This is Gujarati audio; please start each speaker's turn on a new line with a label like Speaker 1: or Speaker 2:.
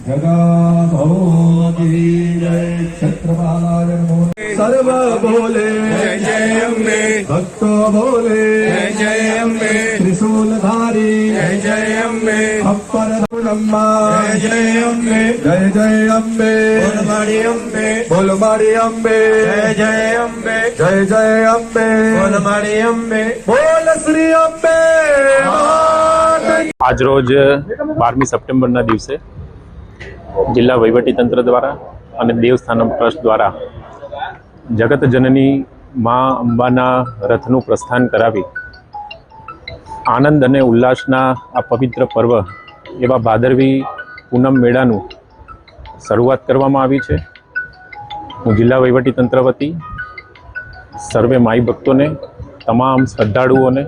Speaker 1: जगन्नाथ जय छत्रपालाय नमो सर्व बोले जय जय अम्बे भक्तो बोले जय जय अम्बे त्रिशूलधारी जय जय अम्बे अपर ब्रह्मा जय जय अम्बे जय जय अम्बे बोलमाड़ी अम्बे बोलमाड़ी अम्बे जय जय अम्बे जय जय अम्बे बोलमाड़ी अम्बे बोल श्री अम्बे।
Speaker 2: आज रोज 12 સપ્ટેમ્બરના દિવસે જિલ્લા વહીવટીતંત્ર દ્વારા અને દેવસ્થાનમ ટ્રસ્ટ દ્વારા જગત જનની મા અંબાના રથનું પ્રસ્થાન કરાવી આનંદ અને ઉલ્લાસના આ પવિત્ર પર્વ એવા ભાદરવી પૂનમ મેળાનું શરૂઆત કરવામાં આવી છે। હું જિલ્લા વહીવટીતંત્ર વતી સર્વે માઈ ભક્તોને, તમામ શ્રદ્ધાળુઓને